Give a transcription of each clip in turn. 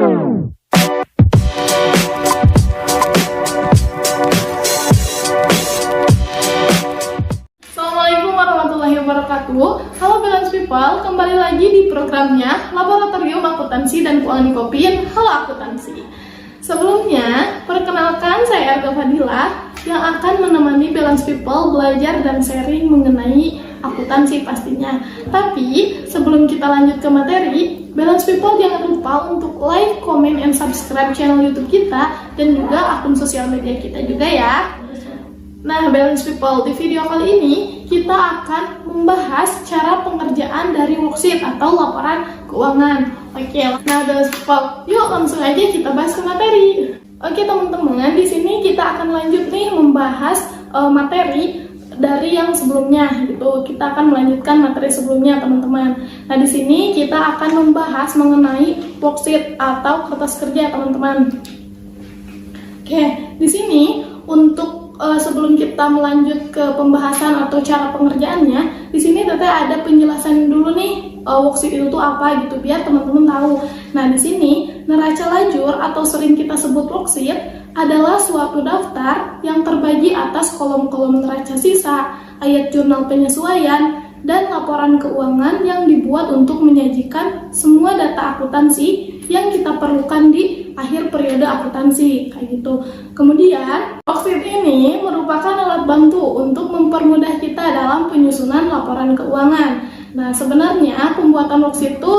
Assalamualaikum warahmatullahi wabarakatuh. Halo Balance People, kembali lagi di programnya Laboratorium Akuntansi dan Keuangan di Kopin. Halo Akuntansi. Sebelumnya, perkenalkan saya Erga Fadila yang akan menemani Balance People belajar dan sharing mengenai akuntansi pastinya. Tapi sebelum kita lanjut ke materi, Balance People jangan lupa untuk like, comment, and subscribe channel YouTube kita dan juga akun sosial media kita juga ya. Nah, Balance People, di video kali ini kita akan membahas cara pengerjaan dari worksheet atau laporan keuangan. Oke, nah Balance People, yuk langsung aja kita bahas ke materi. Oke teman-teman, di sini kita akan lanjut nih membahas materi dari yang sebelumnya gitu. Kita akan melanjutkan materi sebelumnya teman-teman. Nah, di sini kita akan membahas mengenai worksheet atau kertas kerja teman-teman. Oke, di sini untuk sebelum kita melanjut ke pembahasan atau cara pengerjaannya, di sini Teteh ada penjelasan dulu nih worksheet itu tuh apa gitu biar teman-teman tahu. Nah, di sini neraca lajur atau sering kita sebut worksheet adalah suatu daftar yang terbagi atas kolom-kolom neraca sisa, ayat jurnal penyesuaian, dan laporan keuangan yang dibuat untuk menyajikan semua data akuntansi yang kita perlukan di akhir periode akuntansi, kayak gitu. Kemudian, worksheet ini merupakan alat bantu untuk mempermudah kita dalam penyusunan laporan keuangan. Nah, sebenarnya pembuatan worksheet itu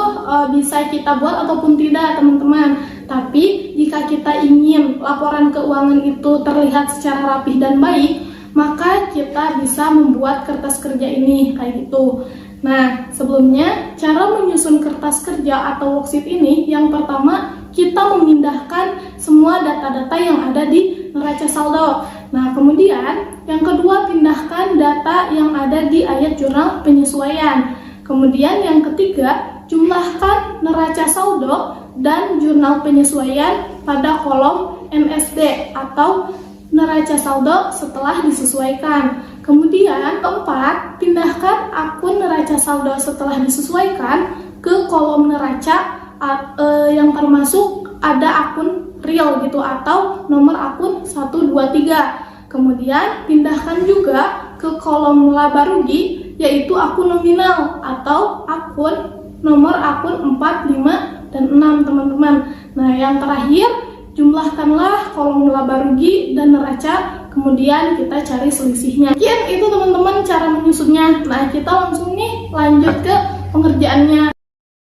bisa kita buat ataupun tidak, teman-teman. Tapi, jika kita ingin laporan keuangan itu terlihat secara rapih dan baik, maka kita bisa membuat kertas kerja ini, kayak gitu. Nah, sebelumnya, cara menyusun kertas kerja atau worksheet ini, yang pertama, kita memindahkan semua data-data yang ada di neraca saldo. Nah, kemudian, yang kedua, pindahkan data yang ada di ayat jurnal penyesuaian. Kemudian, yang ketiga, jumlahkan neraca saldo dan jurnal penyesuaian pada kolom NSD atau neraca saldo setelah disesuaikan. Kemudian keempat, pindahkan akun neraca saldo setelah disesuaikan ke kolom neraca yang termasuk ada akun real gitu atau nomor akun 123. Kemudian pindahkan juga ke kolom laba rugi yaitu akun nominal atau nomor akun 4, 5, dan 6 teman-teman. Nah, yang terakhir jumlahkanlah kolom laba rugi dan neraca, kemudian kita cari selisihnya. Sekian itu teman-teman cara menyusunnya. Nah, kita langsung nih lanjut ke pengerjaannya.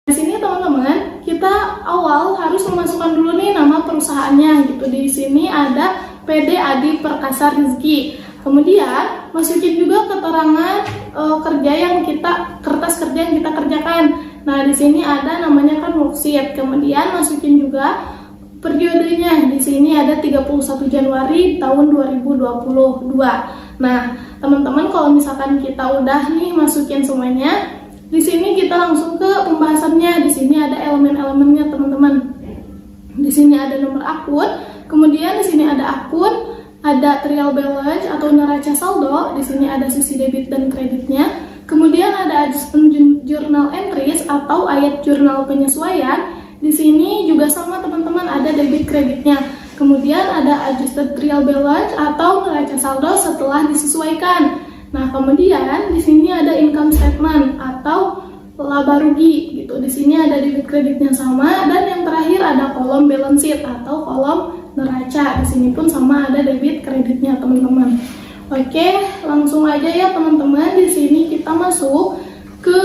Di sini teman-teman, kita awal harus memasukkan dulu nih nama perusahaannya gitu. Di sini ada PD Adi Perkasa Rizky. Kemudian masukin juga keterangan kertas kerja yang kita kerjakan. Nah, di sini ada namanya kan worksheet. Kemudian masukin juga periodenya. Di sini ada 31 Januari tahun 2022. Nah, teman-teman kalau misalkan kita udah nih masukin semuanya, di sini kita langsung ke pembahasannya. Di sini ada elemen-elemennya, teman-teman. Di sini ada nomor akun, kemudian di sini ada akun, ada trial balance atau neraca saldo. Di sini ada sisi debit dan kreditnya. Kemudian ada adjustment journal entries atau ayat jurnal penyesuaian. Di sini juga sama teman-teman, ada debit kreditnya. Kemudian ada adjusted trial balance atau neraca saldo setelah disesuaikan. Nah, kemudian di sini ada income statement atau laba rugi gitu. Di sini ada debit kreditnya sama, dan yang terakhir ada kolom balance sheet atau kolom neraca. Di sini pun sama ada debit kreditnya, teman-teman. Oke, langsung aja ya teman-teman. Di sini kita masuk ke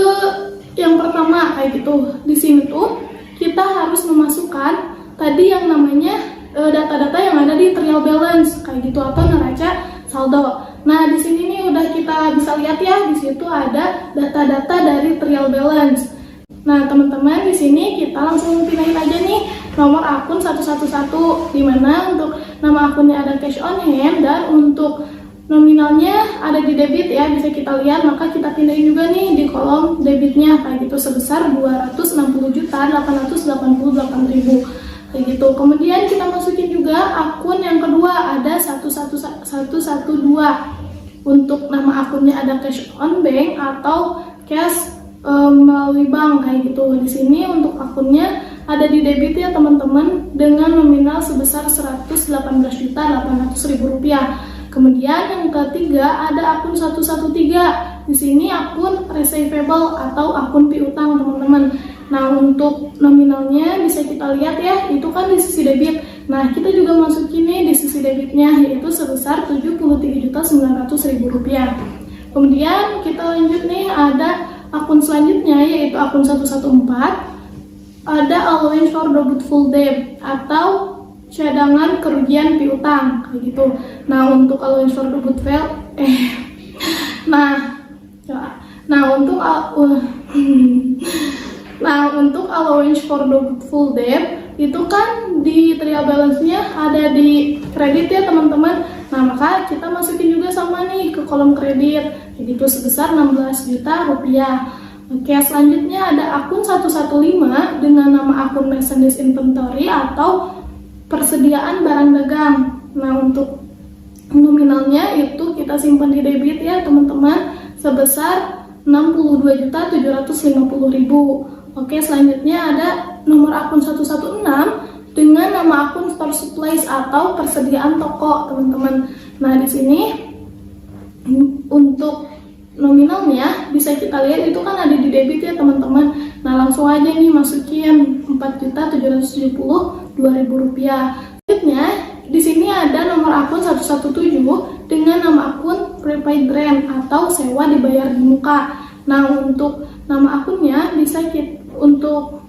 yang pertama kayak gitu. Di sini tuh kita harus memasukkan tadi yang namanya data-data yang ada di trial balance kayak gitu atau neraca saldo. Nah, di sini nih udah kita bisa lihat ya, di situ ada data-data dari trial balance. Nah, teman-teman, di sini kita langsung pindahin aja nih nomor akun 111, di mana untuk nama akunnya ada cash on hand dan untuk nominalnya ada di debit ya, bisa kita lihat. Maka kita pindahin juga nih di kolom debitnya kayak gitu sebesar 260.888.000 kayak gitu. Kemudian kita masukin juga akun yang kedua, ada 11112. Untuk nama akunnya ada cash on bank atau cash melalui bank kayak gitu. Di sini untuk akunnya ada di debit ya teman-teman dengan nominal sebesar Rp118.800.000. Kemudian yang ketiga ada akun 113. Di sini akun receivable atau akun piutang teman-teman. Nah, untuk nominalnya bisa kita lihat ya, itu kan di sisi debit. Nah, kita juga masukin nih di sisi debitnya, yaitu sebesar Rp73.900.000. Kemudian kita lanjut nih, ada akun selanjutnya yaitu akun 114. Ada allowance for doubtful debt atau cadangan kerugian piutang kayak gitu. Nah, untuk allowance for doubtful untuk allowance for doubtful debt itu kan di trial balance-nya ada di kredit ya teman-teman. Nah, maka kita masukin juga sama nih ke kolom kredit kayak gitu sebesar Rp16 juta. Oke, selanjutnya ada akun 115 dengan nama akun merchandise inventory atau persediaan barang dagang. Nah, untuk nominalnya itu kita simpan di debit ya teman-teman sebesar Rp62.750.000. Oke, selanjutnya ada nomor akun 116 dengan nama akun store supplies atau persediaan toko teman-teman. Nah, di sini untuk nominalnya bisa kita lihat itu kan ada di debit ya teman-teman. Nah, langsung aja nih masukin Rp4.770.000. Selanjutnya di sini ada nomor akun 117 dengan nama akun prepaid rent atau sewa dibayar di muka. Nah, untuk nama akunnya bisa untuk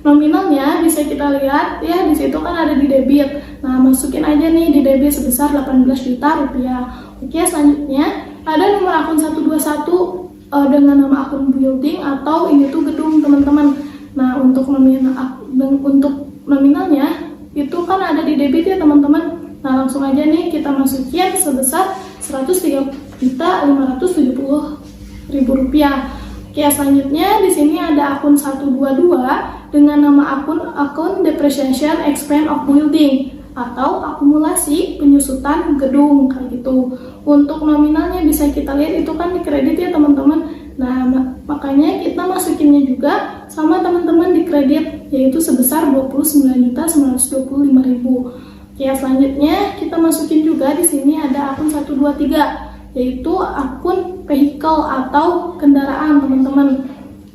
nominalnya bisa kita lihat ya, di situ kan ada di debit. Nah, masukin aja nih di debit sebesar Rp18 juta. Oke, selanjutnya ada nomor akun 121 dengan nama akun building atau ini tuh gedung teman-teman. Nah, untuk nominalnya itu kan ada di debit ya teman-teman. Nah, langsung aja nih kita masukin sebesar Rp103.570.000. Oke, selanjutnya di sini ada akun 122 dengan nama akun depreciation expense of building atau akumulasi penyusutan gedung kayak gitu. Untuk nominalnya bisa kita lihat itu kan di kredit ya teman-teman. Nah, makanya kita masukinnya juga sama teman-teman di kredit yaitu sebesar Rp29.925.000. Oke, selanjutnya kita masukin juga di sini ada akun 123 yaitu akun vehicle atau kendaraan teman-teman.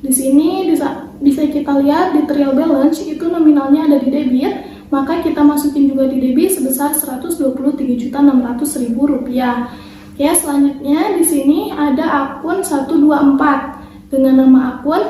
Di sini bisa kita lihat di trial balance itu nominalnya ada di debit, maka kita masukin juga di debit sebesar Rp123.600.000. Ya, selanjutnya di sini ada akun 124 dengan nama akun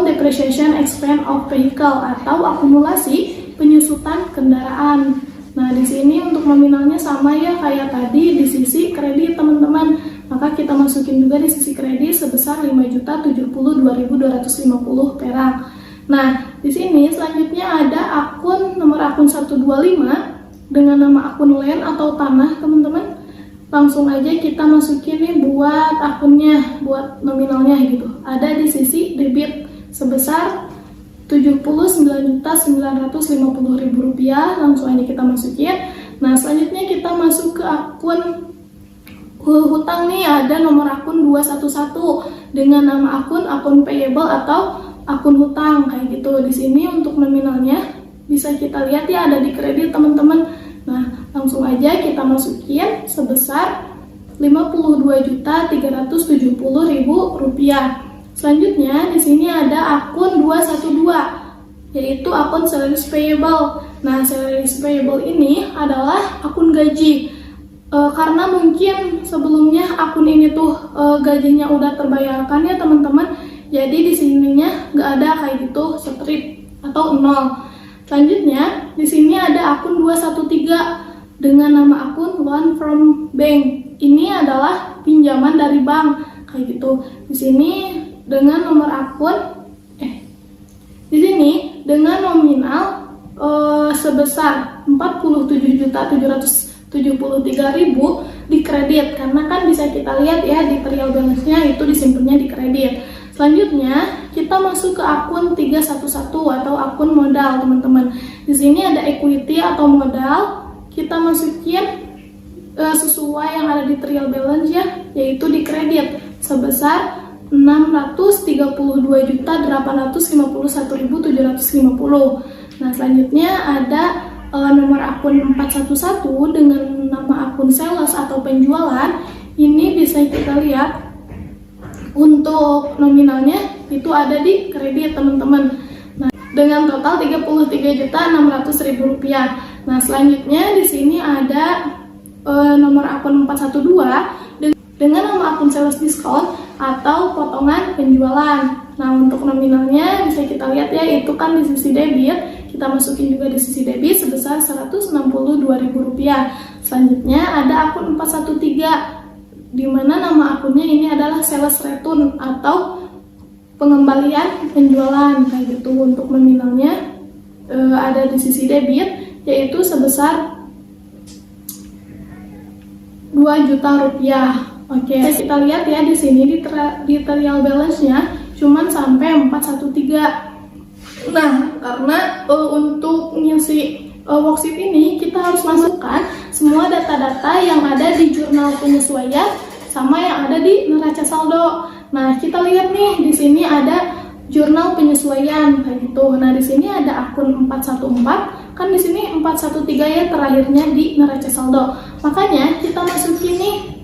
depreciation expense of vehicle atau akumulasi penyusutan kendaraan. Nah, di sini untuk nominalnya sama ya kayak tadi di sisi kredit teman-teman. Maka kita masukin juga di sisi kredit sebesar Rp5.072.250 perak. Nah, di sini selanjutnya ada nomor akun 125 dengan nama akun land atau tanah teman-teman. Langsung aja kita masukin nih buat akunnya, buat nominalnya gitu. Ada di sisi debit sebesar Rp79.950.000. Langsung aja kita masukin. Nah, selanjutnya kita masuk ke akun hutang nih, ada nomor akun 211 dengan nama akun payable atau akun hutang kayak gitu. Di sini untuk nominalnya bisa kita lihat ya ada di kredit teman-teman. Nah, langsung aja kita masukin sebesar Rp53.370.000. Selanjutnya di sini ada akun 212 yaitu akun salaries payable. Nah, salaries payable ini adalah akun gaji. Karena mungkin sebelumnya akun ini tuh gajinya udah terbayarkan ya teman-teman. Jadi di sininya nggak ada kayak gitu strip atau nol. Selanjutnya di sini ada akun 213 dengan nama akun loan from bank. Ini adalah pinjaman dari bank kayak gitu. Di sini dengan nomor akun di sini dengan nominal sebesar Rp47.773.000 di kredit, karena kan bisa kita lihat ya di trial balance-nya itu disimpannya di kredit. Selanjutnya kita masuk ke akun 311 atau akun modal teman-teman. Di sini ada equity atau modal, kita masukin sesuai yang ada di trial balance ya, yaitu di kredit sebesar 632.851.750. Nah, selanjutnya ada nomor akun 411 dengan nama akun sales atau penjualan. Ini bisa kita lihat untuk nominalnya itu ada di kredit, teman-teman. Nah, dengan total Rp33.600.000. Nah, selanjutnya di sini ada nomor akun 412 dengan nama akun sales diskon atau potongan penjualan. Nah, untuk nominalnya bisa kita lihat ya, itu kan di sisi debit, kita masukin juga di sisi debit sebesar Rp162.000. Selanjutnya ada akun 413 di mana nama akunnya ini adalah sales return atau pengembalian penjualan kayak gitu. Untuk nominalnya ada di sisi debit yaitu sebesar Rp2 juta. Oke, kita lihat ya di sini di trial balance-nya cuman sampai 413. Nah, karena untuk ngisi worksheet ini kita harus masukkan semua data-data yang ada di jurnal penyesuaian sama yang ada di neraca saldo. Nah, kita lihat nih di sini ada jurnal penyesuaian kayak gitu. Nah, di sini ada akun 414, kan di sini 413 ya terakhirnya di neraca saldo. Makanya kita masukin nih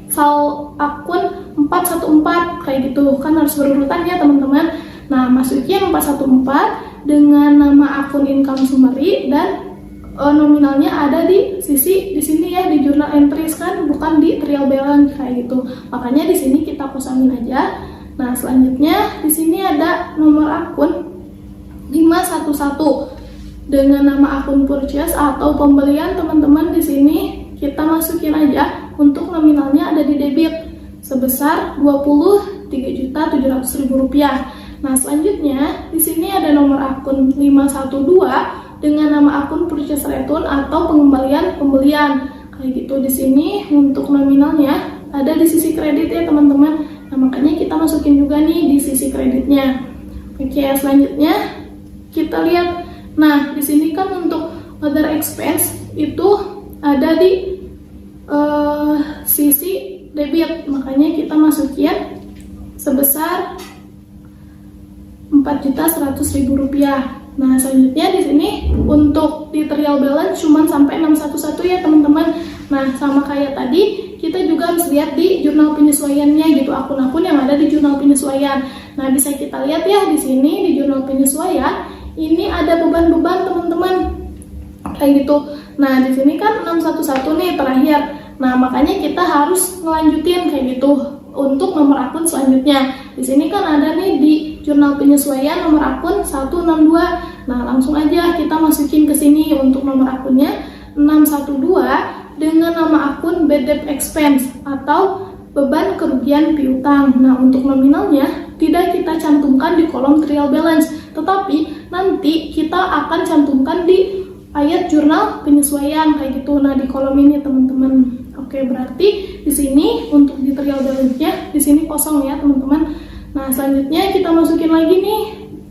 akun 414 kayak gitu. Kan harus berurutan ya, teman-teman. Nah, masukin 414 dengan nama akun income summary dan nominalnya ada di sisi di sini ya, di journal entries, kan bukan di trial balance kayak gitu. Makanya di sini kita kosongin aja. Nah, selanjutnya di sini ada nomor akun 511 dengan nama akun purchase atau pembelian, teman-teman. Di sini kita masukin aja untuk nominalnya ada di debit sebesar Rp23.700.000. Nah, selanjutnya di sini ada nomor akun 512 dengan nama akun purchase return atau pengembalian pembelian kayak gitu. Di sini untuk nominalnya ada di sisi kredit ya, teman-teman. Nah, makanya kita masukin juga nih di sisi kreditnya. Oke, selanjutnya kita lihat. Nah, di sini kan untuk other expense itu ada di sisi debit, makanya kita masukin sebesar Rp4.100.000. Nah, selanjutnya di sini untuk di trial balance cuma sampai 611 ya, teman-teman. Nah, sama kayak tadi, kita juga harus lihat di jurnal penyesuaiannya gitu, akun-akun yang ada di jurnal penyesuaian. Nah, bisa kita lihat ya di sini di jurnal penyesuaian ini ada beban-beban, teman-teman. Kayak gitu. Nah, di sini kan 611 nih terakhir. Nah, makanya kita harus ngelanjutin kayak gitu untuk nomor akun selanjutnya. Di sini kan ada nih di jurnal penyesuaian nomor akun 162. Nah, langsung aja kita masukin ke sini untuk nomor akunnya 612 dengan nama akun bad debt expense atau beban kerugian piutang. Nah, untuk nominalnya tidak kita cantumkan di kolom trial balance, tetapi nanti kita akan cantumkan di ayat jurnal penyesuaian kayak gitu. Nah, di kolom ini, teman-teman. Oke, berarti di sini untuk di trial balance-nya di sini kosong ya, teman-teman. Nah, selanjutnya kita masukin lagi nih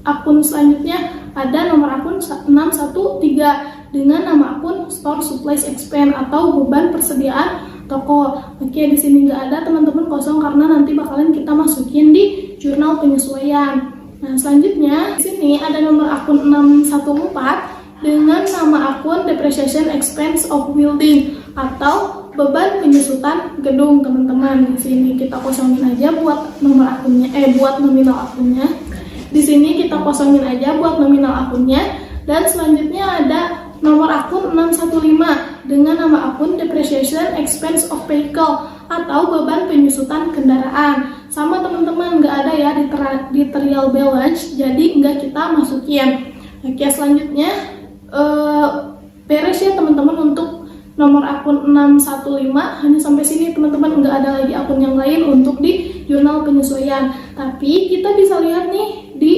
akun selanjutnya, ada nomor akun 613 dengan nama akun store supplies expense atau beban persediaan toko. Oke, di sini nggak ada, teman-teman, kosong karena nanti bakalan kita masukin di jurnal penyesuaian. Nah, selanjutnya di sini ada nomor akun 614 dengan nama akun depreciation expense of building atau beban penyusutan gedung, teman-teman. Di sini kita kosongin aja buat nomor akunnya, buat nominal akunnya. Di sini kita kosongin aja buat nominal akunnya. Dan selanjutnya ada nomor akun 615 dengan nama akun depreciation expense of vehicle atau beban penyusutan kendaraan. Sama, teman-teman, nggak ada ya di trial balance, jadi nggak kita masukin. Oke, selanjutnya beres ya, teman-teman, untuk nomor akun 615 hanya sampai sini, teman-teman. Nggak ada lagi akun yang lain untuk di jurnal penyesuaian. Tapi kita bisa lihat nih di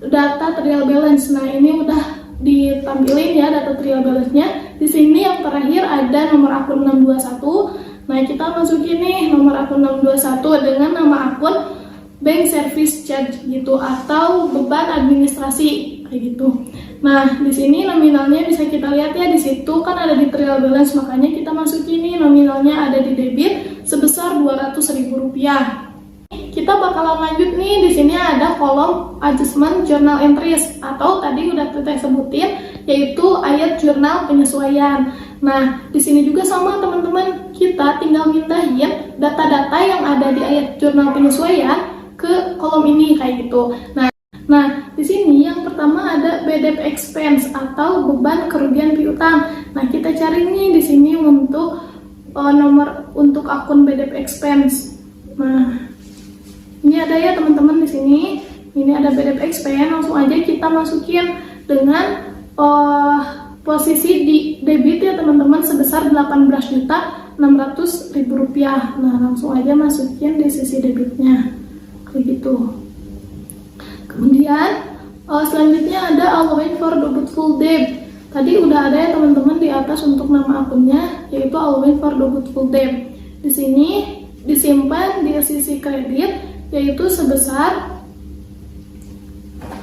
data trial balance. Nah, ini udah ditampilin ya data trial balance-nya. Di sini yang terakhir ada nomor akun 621. Nah, kita masukin nih nomor akun 621 dengan nama akun bank service charge gitu atau beban administrasi kayak gitu. Nah, di sini nominalnya bisa kita lihat ya, di situ kan ada di trial balance, makanya kita masukin nih nominalnya ada di debit sebesar Rp200.000. kita bakalan lanjut nih. Di sini ada kolom adjustment journal entries atau tadi udah Teteh sebutin yaitu ayat jurnal penyesuaian. Nah, di sini juga sama teman-teman, kita tinggal mindahin data-data yang ada di ayat jurnal penyesuaian ke kolom ini kayak gitu. Nah, di sini yang pertama ada BDP expense atau beban kerugian piutang. Nah, kita cari nih di sini untuk nomor untuk akun BDP expense. Nah, ini ada ya teman-teman di sini. Ini ada BDP expense, langsung aja kita masukin dengan posisi di debit ya teman-teman sebesar 18.600.000 rupiah. Nah, langsung aja masukin di sisi debitnya kayak gitu. Kemudian selanjutnya ada allowance for doubtful debt. Tadi udah ada ya teman-teman di atas untuk nama akunnya yaitu allowance for doubtful debt. Di sini disimpan di sisi kredit yaitu sebesar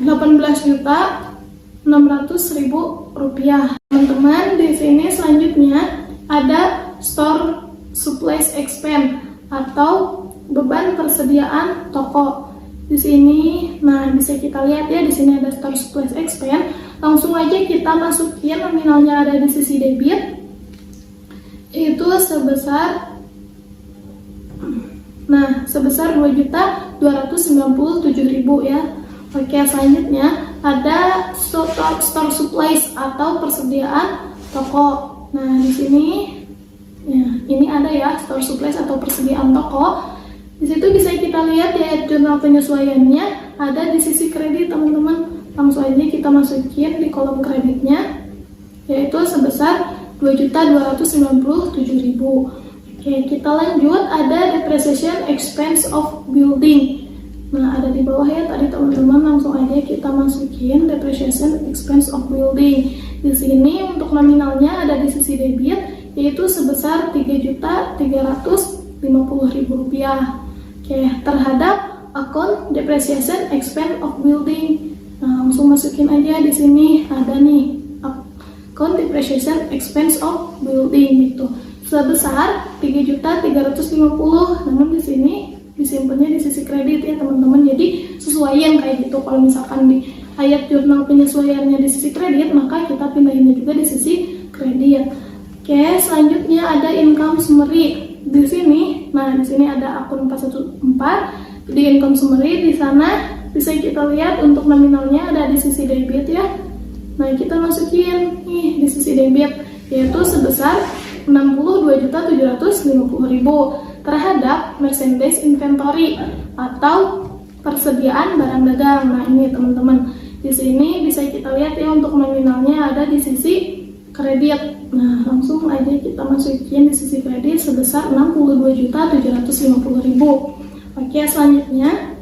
18.600.000 rupiah. Teman-teman, di sini selanjutnya ada store supplies expense atau beban persediaan toko. Di sini, nah bisa kita lihat ya, di sini ada store supplies expense. Langsung aja kita masukin nominalnya ada di sisi debit. Itu sebesar 2.297.000 ya. Oke, selanjutnya ada store supplies atau persediaan toko. Nah, di sini ya, ini ada ya store supplies atau persediaan toko. Di situ bisa kita lihat ya jurnal penyesuaiannya ada di sisi kredit teman-teman. Langsung aja kita masukin di kolom kreditnya yaitu sebesar 2.297.000. Oke, kita lanjut ada depreciation expense of building. Nah, ada di bawah ya tadi teman-teman, langsung aja kita masukin depreciation expense of building. Di sini untuk nominalnya ada di sisi debit yaitu sebesar 3.350.000 rupiah. Oke, terhadap akun depreciation expense of building. Nah, langsung masukin aja di sini ada nih akun depreciation expense of building gitu sebesar 3.350.000. Namun di sini disimpannya di sisi kredit ya teman-teman. Jadi sesuaiin kayak gitu. Kalau misalkan di ayat jurnal penyesuaiannya di sisi kredit, maka kita pindahinnya juga di sisi kredit. Oke, selanjutnya ada income summary. Di sini, nah di sini ada akun 414 di income summary. Di sana bisa kita lihat untuk nominalnya ada di sisi debit ya. Nah, kita masukin nih di sisi debit yaitu sebesar 62.750.000 terhadap merchandise inventory atau persediaan barang dagang. Nah, ini teman-teman. Di sini bisa kita lihat ya untuk nominalnya ada di sisi kredit. Nah, langsung aja kita masukin di sisi kredit sebesar 62.750.000. Oke, selanjutnya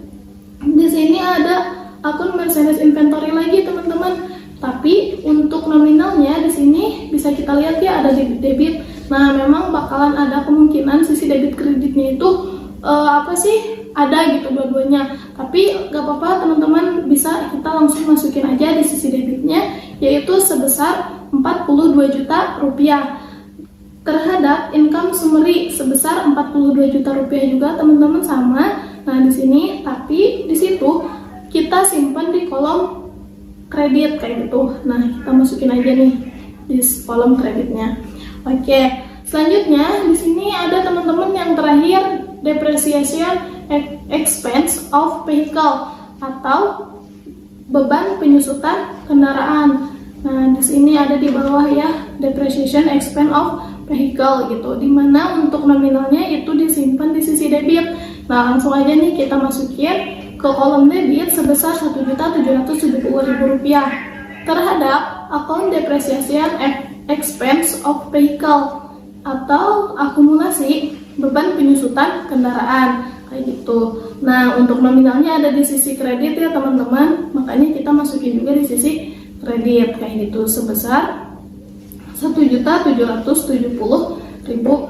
di sini ada akun merchandise inventory lagi teman-teman. Tapi untuk nominalnya di sini bisa kita lihat ya ada di debit. Nah, memang bakalan ada kemungkinan sisi debit kreditnya itu ada gitu dua-duanya. Tapi gak apa-apa teman-teman, bisa kita langsung masukin aja di sisi debitnya yaitu sebesar 42 juta rupiah terhadap income summary sebesar 42 juta rupiah juga teman-teman sama. Nah, di sini tapi di situ kita simpan di kolom kredit kayak gitu. Nah, kita masukin aja nih di kolom kreditnya. Oke, selanjutnya di sini ada teman-teman yang terakhir depreciation expense of vehicle atau beban penyusutan kendaraan. Nah, di sini ada di bawah ya depreciation expense of vehicle gitu, dimana untuk nominalnya itu disimpan di sisi debit. Nah, langsung aja nih kita masukin ke kolom debit sebesar 1.770.000 rupiah terhadap akun depreciation expense of vehicle atau akumulasi beban penyusutan kendaraan kayak gitu. Nah, untuk nominalnya ada di sisi kredit ya teman-teman, makanya kita masukin juga di sisi kredit kayak gitu sebesar 1.770.000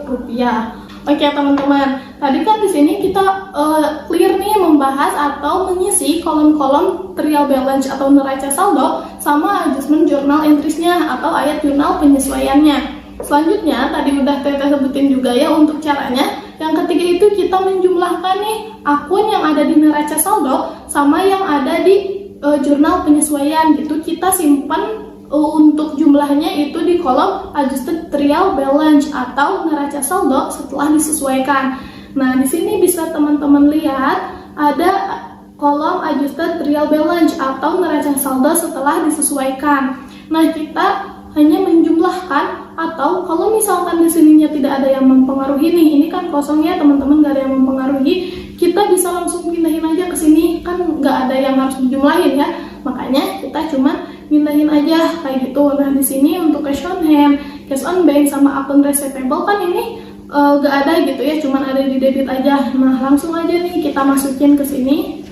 rupiah. Oke teman-teman, tadi kan di sini kita clear nih membahas atau mengisi kolom-kolom trial balance atau neraca saldo sama adjustment journal entries-nya atau ayat jurnal penyesuaiannya. Selanjutnya tadi udah Teteh sebutin juga ya untuk caranya. Yang ketiga itu kita menjumlahkan nih akun yang ada di neraca saldo sama yang ada di jurnal penyesuaian gitu. Kita simpan untuk jumlahnya itu di kolom adjusted trial balance atau neraca saldo setelah disesuaikan. Nah, di sini bisa teman-teman lihat ada kolom adjusted trial balance atau neraca saldo setelah disesuaikan. Nah, kita hanya menjumlahkan, atau kalau misalkan di sininya tidak ada yang mempengaruhi nih, ini kan kosong ya teman-teman, nggak ada yang mempengaruhi, kita bisa langsung pindahin aja ke sini, kan nggak ada yang harus dijumlahin ya. Makanya kita cuma pindahin aja kayak gitu. Nah, di sini untuk cash on hand, cash on bank sama akun receivable kan ini nggak ada gitu ya, cuman ada di debit aja. Nah, langsung aja nih kita masukin ke sini,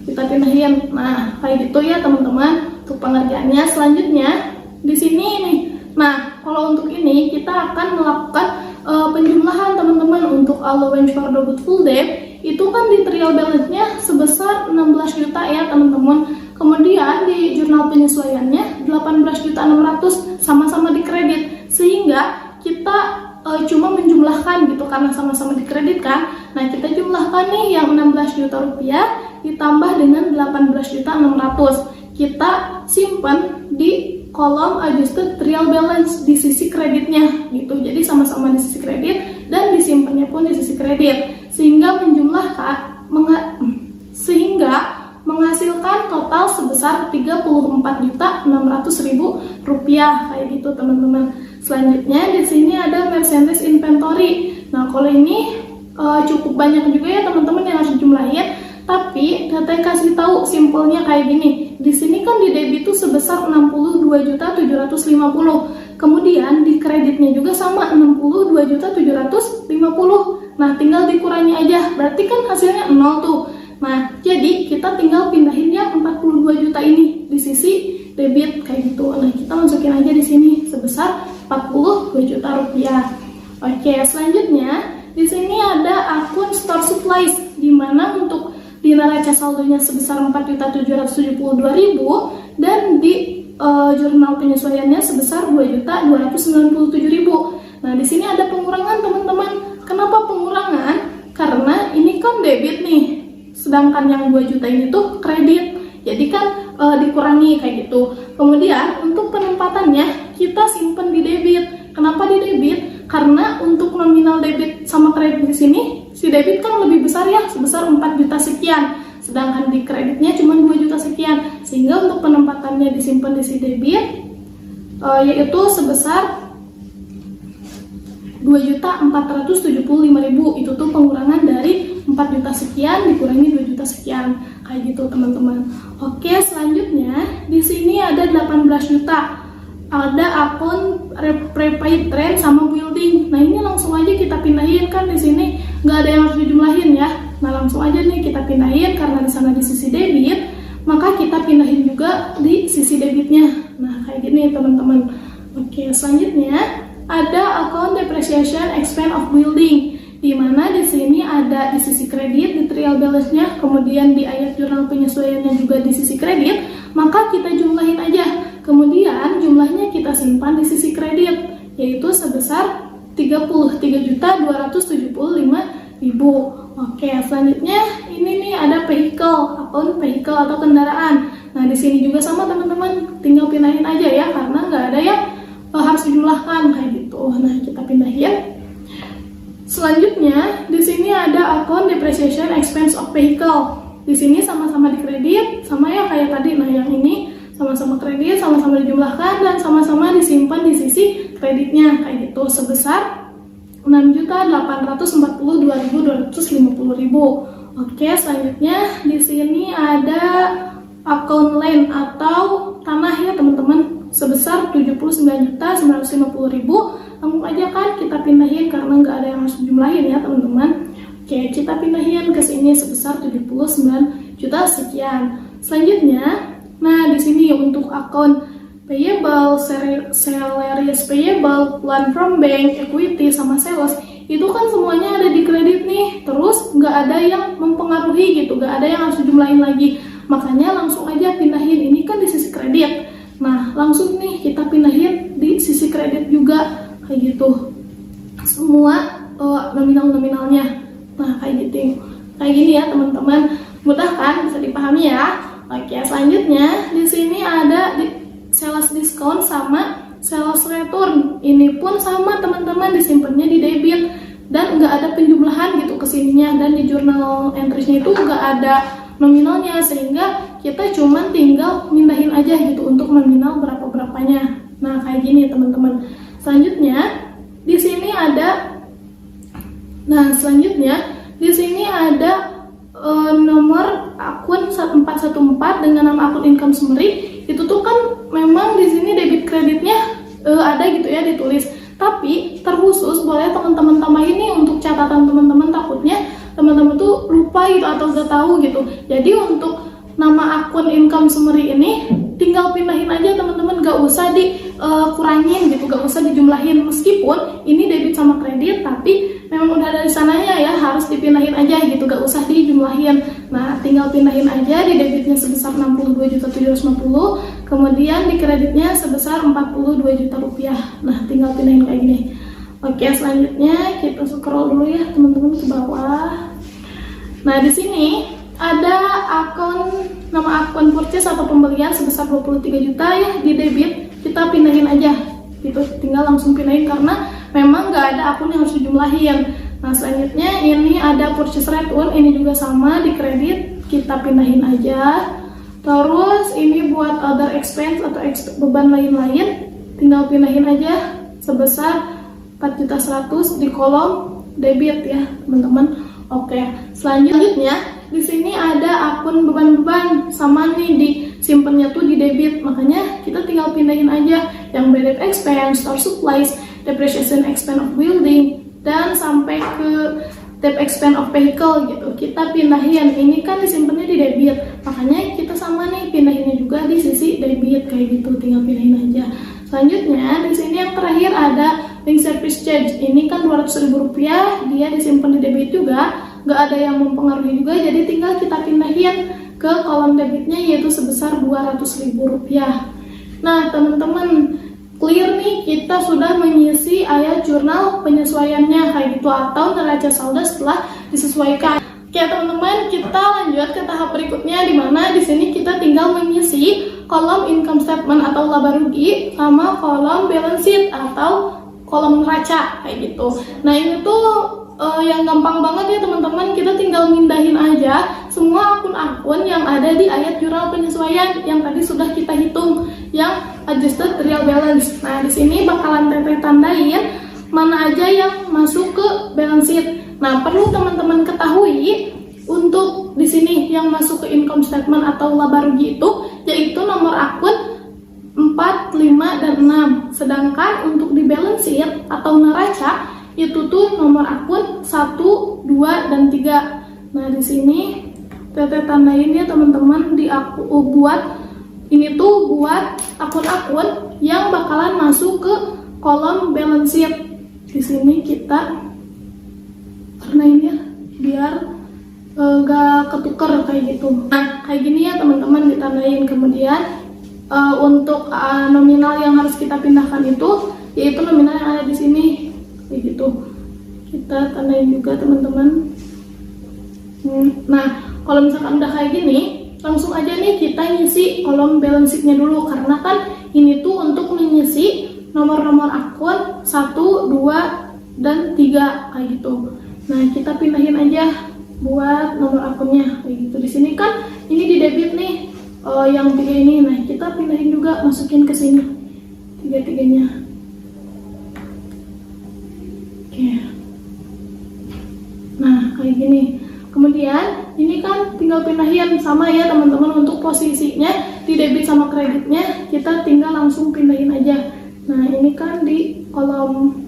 kita pindahin. Nah, kayak gitu ya teman-teman untuk pengerjaannya. Selanjutnya di sini nih. Nah, kalau untuk ini kita akan melakukan penjumlahan teman-teman. Untuk allowance for doubtful debt itu kan di trial balance-nya sebesar 16 juta ya teman-teman. Kemudian di jurnal penyesuaiannya 18.600.000 sama-sama dikredit, sehingga kita cuma menjumlahkan gitu karena sama-sama dikreditkan. Nah, kita jumlahkan nih yang 16 juta rupiah ditambah dengan 18.600.000. Kita simpan di kolom adjusted trial balance di sisi kreditnya gitu. Jadi sama-sama di sisi kredit dan disimpannya pun di sisi kredit, sehingga menghasilkan total sebesar 34.600.000 rupiah kayak gitu teman-teman. Selanjutnya di sini ada merchandise inventory. Nah, kalau ini cukup banyak juga ya teman-teman yang harus dijumlahin. Tapi Teteh kasih tahu simpelnya kayak gini. Di sini kan di debit itu sebesar 62.750. Kemudian di kreditnya juga sama 62.750. Nah, tinggal dikurangi aja. Berarti kan hasilnya 0 tuh. Nah, jadi kita tinggal pindahin yang 42 juta ini di sisi debit kayak gitu. Nah, kita masukin aja di sini sebesar 42 juta rupiah. Oke, selanjutnya di sini ada akun store supplies, di mana untuk di neraca saldonya sebesar 4.772.000 dan di jurnal penyesuaiannya sebesar 2.297.000. Nah, di sini ada pengurangan teman-teman. Kenapa pengurangan? Karena ini kan debit nih, sedangkan yang 2 juta ini tuh kredit. Jadi kan dikurangi kayak gitu. Kemudian untuk penempatannya kita simpan di debit. Kenapa di debit? Karena untuk nominal debit sama kredit di sini, si debit kan lebih besar ya, sebesar 4 juta sekian. Sedangkan di kreditnya cuma 2 juta sekian. Sehingga untuk penempatannya disimpan di si debit yaitu sebesar 2.475.000. Itu tuh pengurangan dari 4 juta sekian dikurangi 2 juta sekian. Kayak gitu teman-teman. Oke, selanjutnya di sini ada 18 juta. Ada akun prepaid rent sama building. Nah, ini langsung aja kita pindahin, kan di sini nggak ada yang harus dijumlahin ya. Nah, langsung aja nih kita pindahin karena di sana di sisi debit, maka kita pindahin juga di sisi debitnya. Nah, kayak gini teman-teman. Oke, selanjutnya ada akun depreciation expense of building, di mana di sini ada di sisi kredit di trial balance-nya, kemudian di ayat jurnal penyesuaiannya juga di sisi kredit, maka kita jumlahin aja. Kemudian jumlahnya kita simpan di sisi kredit, yaitu sebesar 33.275.000. Oke, selanjutnya ini nih ada vehicle, akun vehicle atau kendaraan. Nah, di sini juga sama teman-teman, tinggal pindahin aja ya, karena nggak ada yang harus dijumlahkan kayak gitu. Nah, kita pindahin. Selanjutnya di sini ada akun depreciation expense of vehicle. Di sini sama-sama dikredit, sama ya kayak tadi. Nah, yang ini sama-sama kredit, sama-sama dijumlahkan, dan sama-sama disimpan di sisi kreditnya kayak gitu sebesar 6.842.250.000. Oke, selanjutnya di sini ada akun land atau tanah ya teman-teman, sebesar 79.950.000. Langsung aja kan kita pindahin karena nggak ada yang harus dijumlahin ya teman-teman. Oke, kita pindahin ke sini sebesar 79 juta sekian. Selanjutnya, nah di sini untuk akun payable, salaries payable, loan from bank, equity, sama sales, itu kan semuanya ada di kredit nih. Terus nggak ada yang mempengaruhi gitu, nggak ada yang harus dijumlahin lagi. Makanya langsung aja pindahin, ini kan di sisi kredit. Nah, langsung nih kita pindahin di sisi kredit juga kayak gitu. Semua nominalnya. Nah, kayak gitu. Kayak gini ya, teman-teman. Mudah kan? Bisa dipahami ya? Oke, selanjutnya di sini ada sales discount sama sales return. Ini pun sama teman-teman, disimpannya di debit dan nggak ada penjumlahan gitu kesininya, dan di jurnal entries-nya itu nggak ada nominalnya, sehingga kita cuma tinggal mindahin aja gitu untuk nominal berapa-berapanya. Nah, kayak gini teman-teman. Selanjutnya di sini ada nomor akun 1414 dengan nama akun income summary. Itu tuh kan memang di sini debit kreditnya ada gitu ya ditulis. Tapi terkhusus boleh teman-teman tambahin nih untuk catatan teman-teman, takutnya teman-teman tuh lupa gitu atau gak tahu gitu. Jadi untuk nama akun income summary ini tinggal pindahin aja teman-teman, gak usah dikurangin gitu, gak usah dijumlahin. Meskipun ini debit sama kredit, tapi memang udah dari sananya ya, harus dipindahin aja gitu, gak usah dijumlahin. Nah, tinggal pindahin aja. Di debitnya sebesar 62.750, kemudian di kreditnya sebesar 42 juta rupiah. Nah, tinggal pindahin kayak gini. Oke, selanjutnya kita scroll dulu ya teman-teman ke bawah. Nah, di sini ada nama akun purchase atau pembelian sebesar 23 juta ya di debit, kita pindahin aja gitu, tinggal langsung pindahin karena memang nggak ada akun yang harus dijumlahin. Nah, selanjutnya ini ada purchase return, ini juga sama di kredit, kita pindahin aja. Terus ini buat other expense atau beban lain-lain, tinggal pindahin aja sebesar 4.100.000 di kolom debit ya teman-teman. Oke, selanjutnya di sini ada akun beban-beban, sama nih disimpannya tuh di debit, makanya kita tinggal pindahin aja yang bad debt expense, store supplies, depreciation expense of building, dan sampai ke debt expense of vehicle gitu. Kita pindahin, ini kan disimpannya di debit, makanya kita sama nih pindahinnya juga di sisi debit kayak gitu, tinggal pindahin aja. Selanjutnya di sini yang terakhir ada link service charge, ini kan 200.000 rupiah, dia disimpan di debit juga, nggak ada yang mempengaruhi juga, jadi tinggal kita pindahin ke kolom debitnya yaitu sebesar 200.000 rupiah. Nah teman-teman, clear nih, kita sudah mengisi ayat jurnal penyesuaiannya kayak gitu atau neraca saldo setelah disesuaikan. Oke teman-teman, kita lanjut ke tahap berikutnya, di mana di sini kita tinggal mengisi kolom income statement atau laba rugi sama kolom balance sheet atau kolom neraca kayak gitu. Nah ini tuh yang gampang banget ya teman-teman, kita tinggal mindahin aja semua akun-akun yang ada di ayat jurnal penyesuaian yang tadi sudah kita hitung, yang adjusted real balance. Nah, di sini bakalan teteh tandain mana aja yang masuk ke balance sheet. Nah, perlu teman-teman ketahui untuk di sini yang masuk ke income statement atau laba rugi itu yaitu nomor akun 4, 5, dan 6. Sedangkan untuk di balance sheet atau neraca itu tuh nomor akun 1, 2, dan 3. Nah, di sini teteh tandain ya teman-teman, buat ini tuh buat akun-akun yang bakalan masuk ke kolom balance sheet. Di sini kita tandain ya biar gak ketuker kayak gitu. Nah, kayak gini ya teman-teman ditandain. Kemudian untuk nominal yang harus kita pindahkan itu yaitu nominal yang ada di sini kayak gitu, kita tandain juga teman-teman. Nah, kalau misalkan udah kayak gini, langsung aja nih kita ngisi kolom balance sheet-nya dulu, karena kan ini tuh untuk mengisi nomor-nomor akun 1, 2, dan 3 kayak gitu. Nah, kita pindahin aja buat nomor akunnya kayak gitu. Di sini kan ini di debit nih yang 3 ini. Nah, kita pindahin juga, masukin ke sini 3-3-nya. Nah, kayak gini. Kemudian ini kan tinggal pindahin, sama ya teman-teman, untuk posisinya di debit sama kreditnya kita tinggal langsung pindahin aja. Nah, ini kan di kolom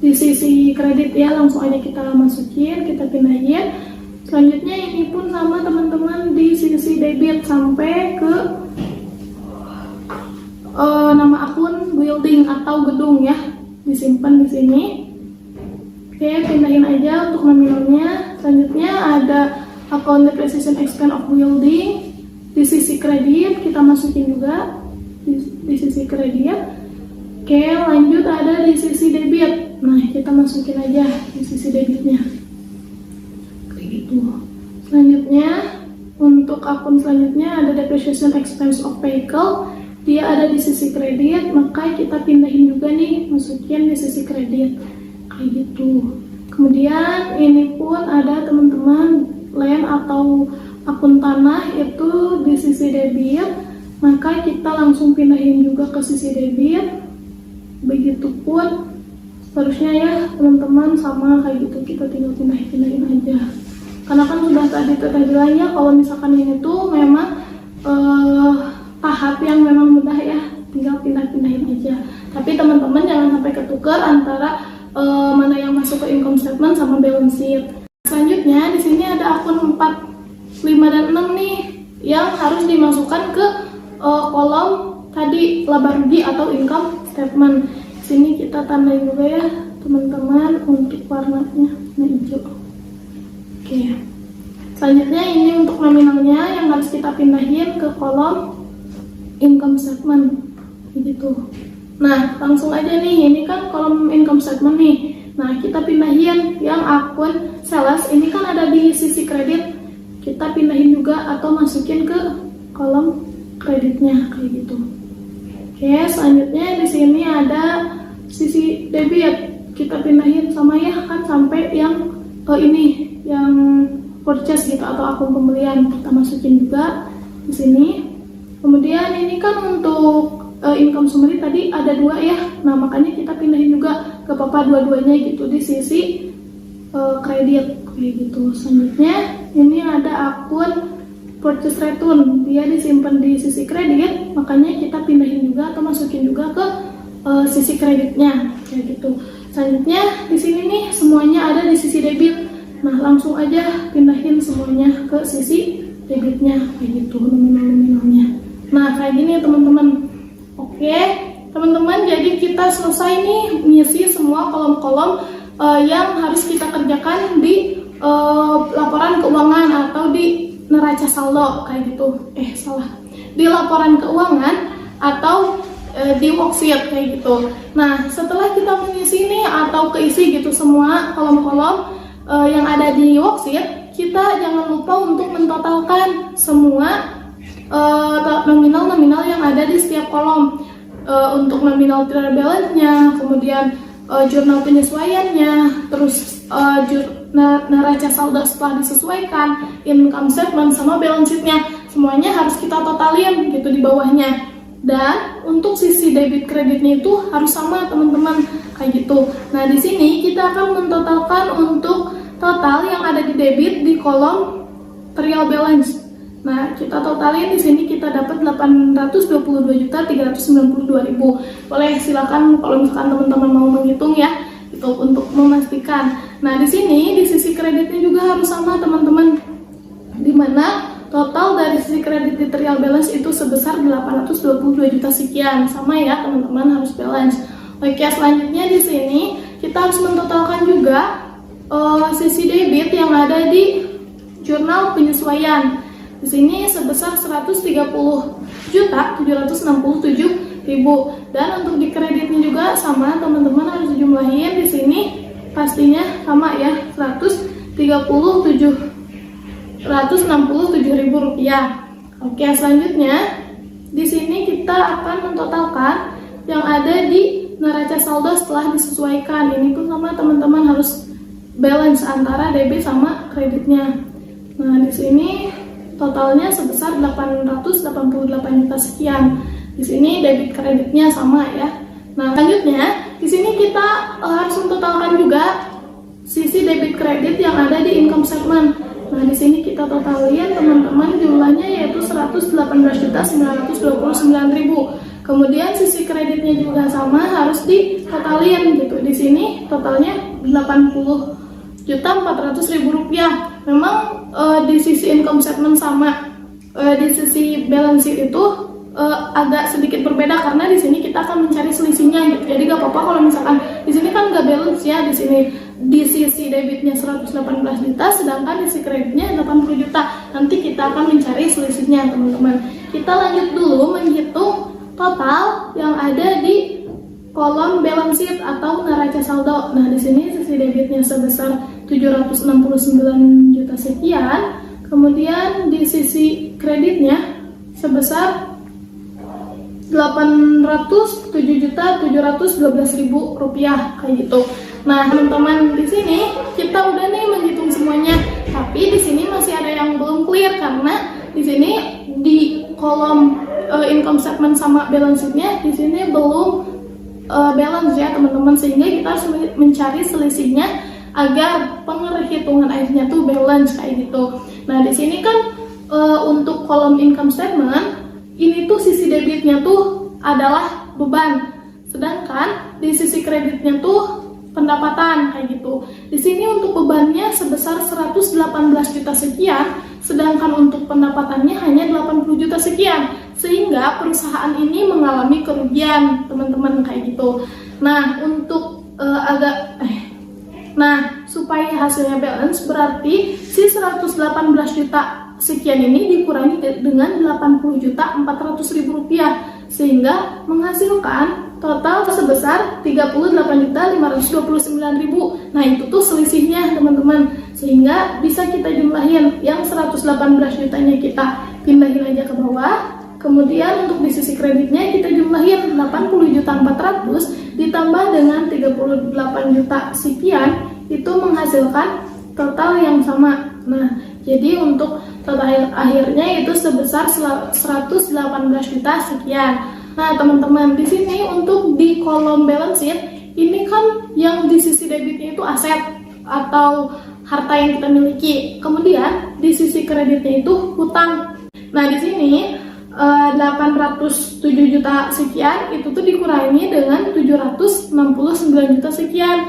di sisi kredit ya, langsung aja kita masukin, kita pindahin. Selanjutnya ini pun sama teman-teman, di sisi debit sampai ke nama akun building atau gedung ya, disimpan di sini. Oke, pindahin aja untuk nominalnya. Selanjutnya ada account depreciation expense of building di sisi kredit, kita masukin juga di sisi kredit. Oke, lanjut ada di sisi debit. Nah, kita masukin aja di sisi debitnya. Kayak gitu. Selanjutnya, untuk akun selanjutnya ada depreciation expense of vehicle. Dia ada di sisi kredit, maka kita pindahin juga nih, masukin di sisi kredit. Kayak gitu. Kemudian ini pun ada teman-teman land atau akun tanah itu di sisi debit, maka kita langsung pindahin juga ke sisi debit. Begitupun seterusnya ya teman-teman, sama kayak gitu, kita tinggal pindahin aja. Karena kan sudah tadi terjadinya kalau misalkan ini tuh memang tahap yang memang mudah ya, tinggal pindahin aja. Tapi teman-teman jangan sampai ketukar antara mana yang masuk ke income statement sama balance sheet. Selanjutnya di sini ada akun 4, 5 dan 6 nih yang harus dimasukkan ke kolom tadi laba rugi atau income statement. Di sini kita tandain juga ya teman-teman untuk warnanya hijau. Oke. Selanjutnya ini untuk nominalnya yang harus kita pindahin ke kolom income statement gitu. Nah, langsung aja nih, ini kan kolom income statement nih. Nah, kita pindahin yang akun sales, ini kan ada di sisi kredit. Kita pindahin juga atau masukin ke kolom kreditnya kayak gitu. Oke, selanjutnya di sini ada sisi debit. Kita pindahin sama ya kan sampai yang ini yang purchase gitu atau akun pembelian, kita masukin juga di sini. Kemudian ini kan untuk income summary tadi ada 2 ya, nah makanya kita pindahin juga ke papa dua-duanya gitu di sisi kredit kayak gitu. Selanjutnya ini ada akun purchase return, dia disimpan di sisi kredit, makanya kita pindahin juga atau masukin juga ke sisi kreditnya kayak gitu. Selanjutnya di sini nih semuanya ada di sisi debit, nah langsung aja pindahin semuanya ke sisi debitnya kayak gitu, nominalnya. Nah kayak gini ya teman-teman. Oke, teman-teman, jadi kita selesai nih ngisi semua kolom-kolom yang harus kita kerjakan di laporan keuangan atau di neraca saldo kayak gitu. Di laporan keuangan atau di worksheet kayak gitu. Nah, setelah kita mengisi nih atau keisi gitu semua kolom-kolom yang ada di worksheet, kita jangan lupa untuk mentotalkan semua nominal-nominal yang ada di setiap kolom. Untuk nominal trial balance-nya, kemudian jurnal penyesuaiannya, terus neraca saldo setelah disesuaikan, income statement sama balance sheet-nya, semuanya harus kita totalin gitu di bawahnya. Dan untuk sisi debit kreditnya itu harus sama teman-teman kayak gitu. Nah di sini kita akan mentotalkan untuk total yang ada di debit di kolom trial balance. Nah, kita totalin di sini kita dapat 822.392.000. Boleh silakan kalau misalkan teman-teman mau menghitung ya, itu untuk memastikan. Nah, di sini di sisi kreditnya juga harus sama teman-teman. Di mana total dari sisi kredit di trial balance itu sebesar 822 juta sekian. Sama ya, teman-teman harus balance. Oke, selanjutnya di sini kita harus mentotalkan juga sisi debit yang ada di jurnal penyesuaian. Di sini sebesar 130.767.000, dan untuk di kreditnya juga sama teman-teman, harus dijumlahin di sini pastinya sama ya, 167.000 rupiah. Oke, selanjutnya di sini kita akan mentotalkan yang ada di neraca saldo setelah disesuaikan. Ini pun sama teman-teman, harus balance antara debit sama kreditnya. Nah, di sini totalnya sebesar 888 juta sekian. Di sini debit kreditnya sama ya. Nah, selanjutnya di sini kita harus mentotalkan juga sisi debit kredit yang ada di income statement. Nah, di sini kita totalin teman-teman, jumlahnya yaitu 118.929.000. Kemudian sisi kreditnya juga sama, harus ditotalin gitu. Di sini totalnya 80.400.000 rupiah. Memang di sisi income statement sama, di sisi balance sheet itu agak sedikit berbeda karena di sini kita akan mencari selisihnya gitu. Jadi gak apa-apa kalau misalkan di sini kan gak balance ya, di sini di sisi debitnya 118 juta, sedangkan di sisi kreditnya 80 juta. Nanti kita akan mencari selisihnya teman-teman. Kita lanjut dulu menghitung total yang ada di balance sheet atau neraca saldo. Nah, di sini sisi debitnya sebesar 769 juta sekian. Kemudian di sisi kreditnya sebesar 807.712.000 rupiah kayak gitu. Nah, teman-teman, di sini kita udah nih menghitung semuanya. Tapi di sini masih ada yang belum clear karena di sini di kolom income statement sama balance sheet-nya di sini belum balance ya, teman-teman, sehingga kita harus mencari selisihnya agar penghitungan akhirnya tuh balance kayak gitu. Nah, di sini kan untuk kolom income statement ini tuh sisi debitnya tuh adalah beban, sedangkan di sisi kreditnya tuh pendapatan kayak gitu. Di sini untuk bebannya sebesar 118 juta sekian, sedangkan untuk pendapatannya hanya 80 juta sekian, sehingga perusahaan ini mengalami kerugian, teman-teman, kayak gitu. Nah, untuk supaya hasilnya balance berarti si 118 juta sekian ini dikurangi dengan 80.400.000 rupiah, sehingga menghasilkan total sebesar 38.529.000. Nah, itu tuh selisihnya, teman-teman, sehingga bisa kita jumlahin. Yang 118 jutanya kita pindahin aja ke bawah. Kemudian untuk di sisi kreditnya kita jumlahin 80.400.000 ditambah dengan 38 juta sekian, itu menghasilkan total yang sama. Nah, jadi untuk total akhirnya itu sebesar 118 juta sekian. Nah, teman-teman, di sini untuk di kolom balance sheet ini kan yang di sisi debitnya itu aset atau harta yang kita miliki. Kemudian di sisi kreditnya itu hutang. Nah, di sini 807 juta sekian itu tuh dikurangi dengan 769 juta sekian,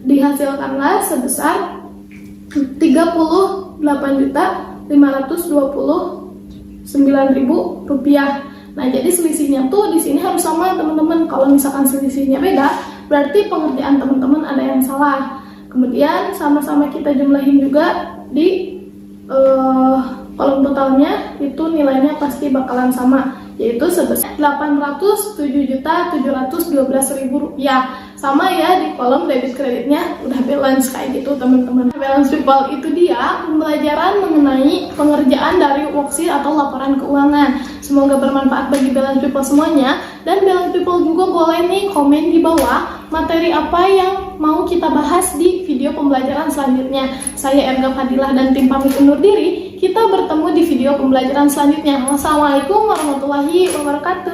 dihasilkanlah sebesar 38.529.000 rupiah. Nah, jadi selisihnya tuh di sini harus sama, teman-teman. Kalau misalkan selisihnya beda, berarti pengerjaan teman-teman ada yang salah. Kemudian sama-sama kita jumlahin juga di kolom totalnya, itu nilainya pasti bakalan sama, yaitu sebesar 807.712.000 rupiah. Sama ya, di kolom debit kreditnya udah balance kayak gitu, teman-teman. Balance people itu dia pembelajaran mengenai pengerjaan dari worksheet atau laporan keuangan. Semoga bermanfaat bagi balance people semuanya. Dan balance people juga boleh nih komen di bawah materi apa yang mau kita bahas di video pembelajaran selanjutnya. Saya Erga Fadilah dan tim pamit undur diri. Kita bertemu di video pembelajaran selanjutnya. Wassalamualaikum warahmatullahi wabarakatuh.